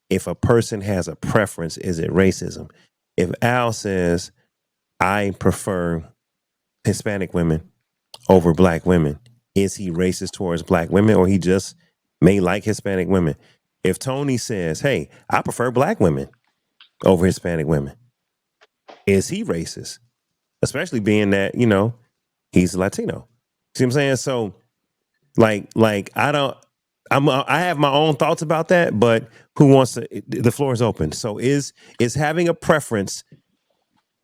if a person has a preference, is it racism? If Al says, I prefer Hispanic women over black women, is he racist towards black women, or he just may like Hispanic women? If Tony says, hey, I prefer black women over Hispanic women, is he racist? Especially being that, he's Latino. See what I'm saying? So like I have my own thoughts about that, but who wants to, the floor is open. So is having a preference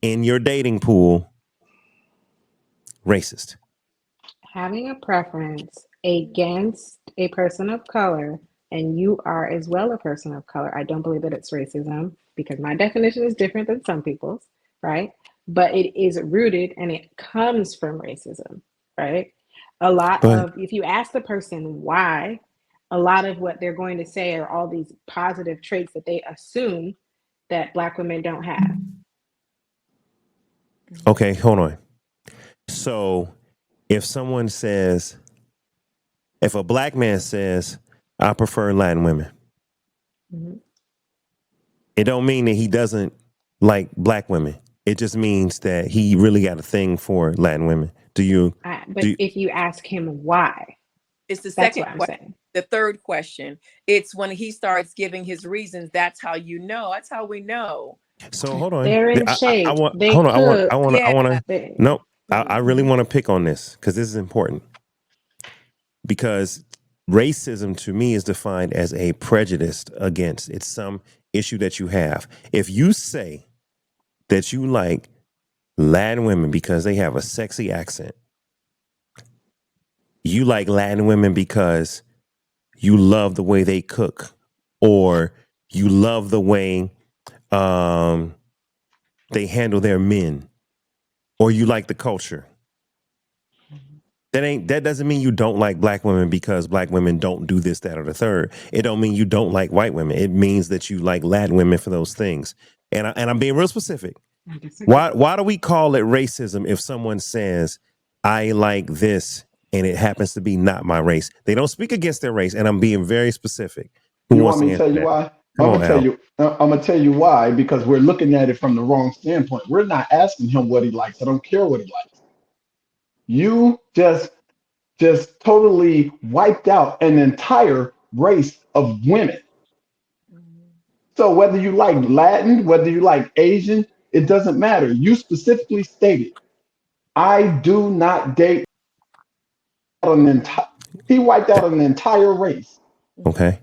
in your dating pool racist? Having a preference against a person of color, and you are as well a person of color, I don't believe that it's racism because my definition is different than some people's, right? But it is rooted and it comes from racism, right? A lot But of, if you ask the person why, a lot of what they're going to say are all these positive traits that they assume that Black women don't have. okay, hold on. So if someone says, if a black man says, I prefer Latin women, Mhm. it don't mean that he doesn't like black women. It just means that he really got a thing for Latin women. Do you? But if you ask him why, It's the that's second what I'm question. saying. The third question, it's when he starts giving his reasons. That's how you know. That's how we know. So hold on. They're in I shape. want. They Hold on. cook. Yeah. They, No, I really want to pick on this because this is important. Because racism to me is defined as a prejudice against. It's some issue that you have. If you say that you like Latin women because they have a sexy accent, you like Latin women because you love the way they cook, or you love the way um, they handle their men, or you like the culture. That doesn't mean you don't like black women because black women don't do this, that, or the third. It don't mean you don't like white women. It means that you like Latin women for those things. And I'm being real specific. I disagree. Why do we call it racism if someone says I like this and it happens to be not my race? They don't speak against their race, and I'm being very specific. Who You wants want to me to answer tell you that? why? Come I'm on, gonna tell Al. you. I'm gonna tell you why, because we're looking at it from the wrong standpoint. We're not asking him what he likes. I don't care what he likes. You just totally wiped out an entire race of women. So whether you like Latin, whether you like Asian, it doesn't matter. You specifically stated, I do not date an entire. He wiped out an entire race. Okay.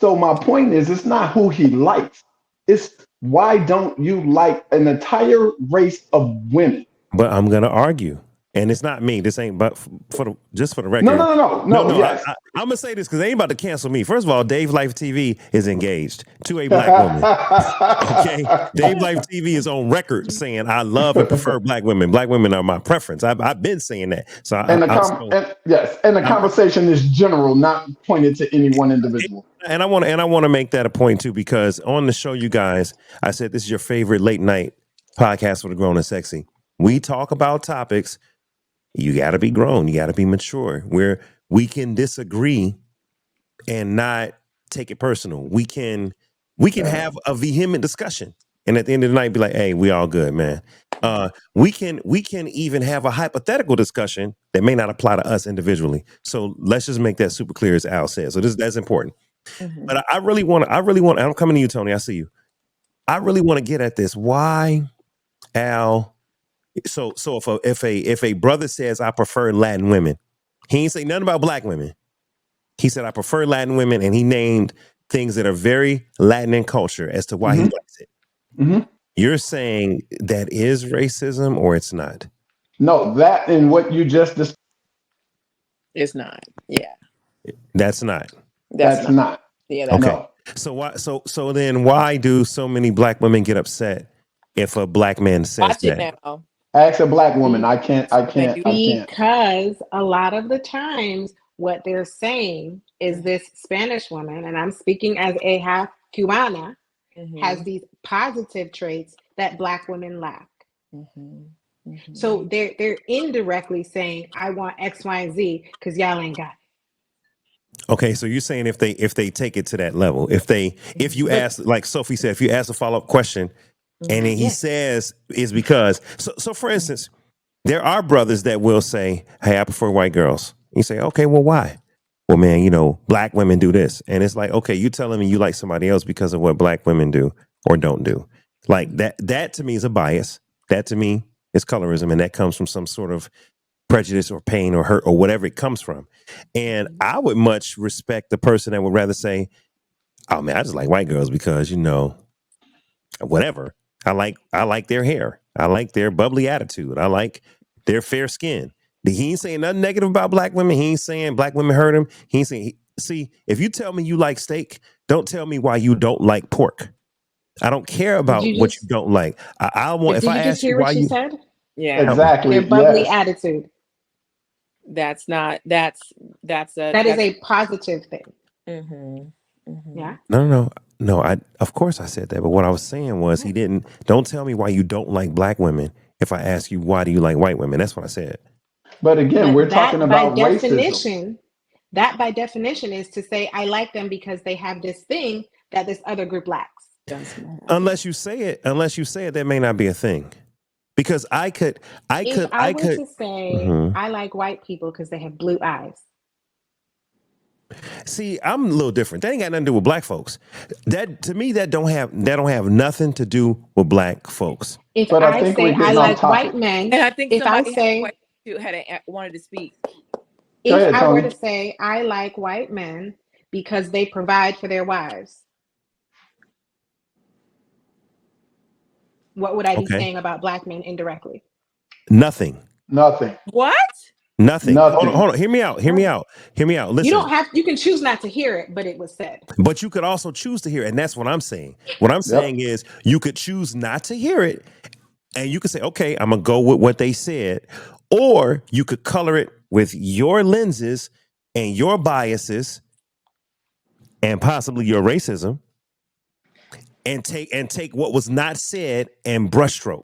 So my point is, it's not who he likes. It's why don't you like an entire race of women? But I'm gonna argue, and it's not me. This ain't. But just for the No, record, no, no, no, no. no. Yes. I'm gonna say this because they ain't about to cancel me. First of all, Dave Life TV is engaged to a black woman. Okay, Dave Life TV is on record saying I love and prefer black women. Black women are my preference. I've been saying that. So Yes, and the I'm conversation is general, not pointed to any one individual. and I want to make that a point too, because on the show, you guys, I said this is your favorite late night podcast for the grown and sexy. We talk about topics. You got to be grown. You got to be mature. Where we can disagree and not take it personal. We can have a vehement discussion, and at the end of the night, be like, "Hey, we all good, man." We can even have a hypothetical discussion that may not apply to us individually. So let's just make that super clear, as Al said. So that's important. Mhm. But I really want. I'm coming to you, Tony. I see you. I really want to get at this. Why, Al? So if a brother says I prefer Latin women, he ain't say nothing about black women. He said I prefer Latin women, and he named things that are very Latin in culture as to why he Hmm. likes it. Hmm. You're saying that is racism, or it's not? No, that and what you just described, It's not. Yeah. That's not. That's that's not. not. Yeah, that's Okay. No. So why? So then, why do so many black women get upset if a black man says watch it that? now. Ask a black woman. Be, I can't. I Thank can't. you. I can't. because a lot of the times, what they're saying is this Spanish woman, and I'm speaking as a half Cubana, has Mm-hmm. these positive traits that Black women lack. Mm-hmm. Mm-hmm. So they're indirectly saying, I want X, Y, and Z because y'all ain't got it. Okay, so you're saying if they take it to that level, if you But ask, like Sophie said, if you ask a follow up question and then he yes, says is because so for instance, there are brothers that will say, "Hey, I prefer white girls." You say, "Okay, well, why?" Well, man, black women do this, and it's like, okay, you telling me you like somebody else because of what black women do or don't do, like that. That to me is a bias. That to me is colorism, and that comes from some sort of prejudice or pain or hurt or whatever it comes from. And I would much respect the person that would rather say, "Oh man, I just like white girls because whatever. I like their hair. I like their bubbly attitude. I like their fair skin." He ain't saying nothing negative about black women. He ain't saying black women hurt him. He ain't saying. See, if you tell me you like steak, don't tell me why you don't like pork. I don't care did about you what just you don't like. I want but if did I you just ask you hear why what she you said? Yeah. help me. Their Exactly. bubbly Yes. attitude. That's not, that's That is a positive thing. mm-hmm, mm-hmm. Yeah. No. I of course I said that, but what I was saying was he Right. didn't. Don't tell me why you don't like black women. If I ask you why do you like white women, that's what I said. But again, we're But talking about racism. that by definition is to say I like them because they have this thing that this other group lacks. That's my Unless you say it, that may not be a thing. Because I could, I If could, I I were could. to say Mhm. I like white people because they have blue eyes, See, I'm a little different. That ain't got nothing to do with black folks. That to me, that don't have nothing to do with black folks. if But I I think we're say I getting off like white topic. men, And I think if I somebody had a say question too, wanted to speak. Go if ahead, I were Tony. to say I like white men because they provide for their wives, what would I be Okay, saying about black men indirectly? nothing, Nothing. What? nothing. Hold on, Nothing. hold on. Hear me out. Hear me Right. out. Hear me out. You don't Listen, have you can choose not to hear it, but it was said. but you could also choose to hear it, and that's what I'm saying. What I'm Yep. saying is, you could choose not to hear it, and you could say, "Okay, I'm gonna go with what they said," or you could color it with your lenses and your biases and possibly your racism, and take what was not said and brushstroke.